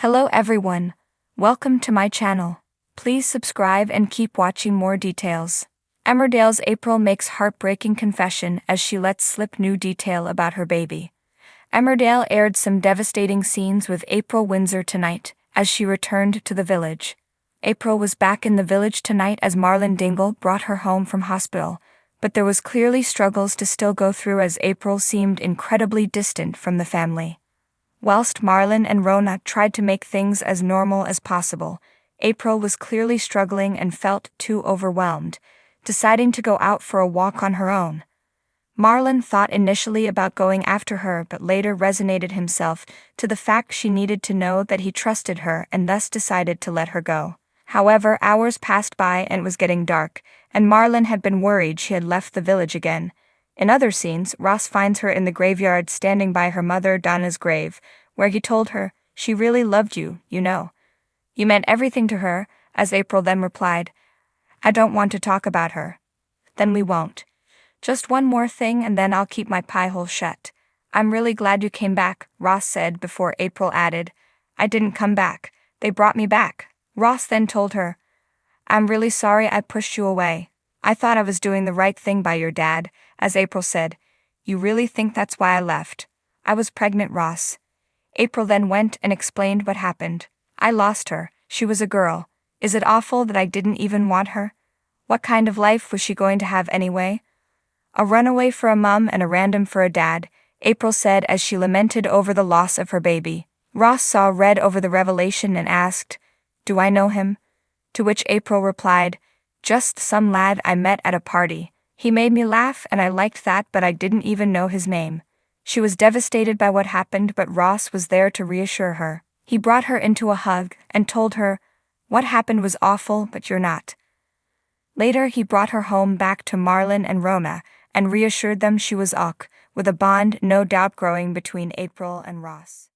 Hello everyone. Welcome to my channel. Please subscribe and keep watching more details. Emmerdale's April makes heartbreaking confession as she lets slip new detail about her baby. Emmerdale aired some devastating scenes with April Windsor tonight as she returned to the village. April was back in the village tonight as Marlon Dingle brought her home from hospital, but there was clearly struggles to still go through as April seemed incredibly distant from the family. Whilst Marlon and Rona tried to make things as normal as possible, April was clearly struggling and felt too overwhelmed, deciding to go out for a walk on her own. Marlon thought initially about going after her but later resignated himself to the fact she needed to know that he trusted her and thus decided to let her go. However, hours passed by and it was getting dark, and Marlon had been worried she had left the village again. In other scenes, Ross finds her in the graveyard standing by her mother Donna's grave, where he told her, "She really loved you, you know. You meant everything to her," as April then replied, "I don't want to talk about her." "Then we won't. Just one more thing and then I'll keep my pie hole shut. I'm really glad you came back," Ross said before April added, "I didn't come back, they brought me back." Ross then told her, "I'm really sorry I pushed you away. I thought I was doing the right thing by your dad," as April said, "You really think that's why I left?" "I was pregnant, Ross." April then went and explained what happened. "I lost her. She was a girl. Is it awful that I didn't even want her? What kind of life was she going to have anyway? A runaway for a mum and a random for a dad," April said as she lamented over the loss of her baby. Ross saw red over the revelation and asked, "Do I know him?" To which April replied, "Just some lad I met at a party. He made me laugh and I liked that, but I didn't even know his name." She was devastated by what happened, but Ross was there to reassure her. He brought her into a hug and told her, "What happened was awful, but you're not." Later he brought her home back to Marlon and Rona and reassured them she was ok, with a bond no doubt growing between April and Ross.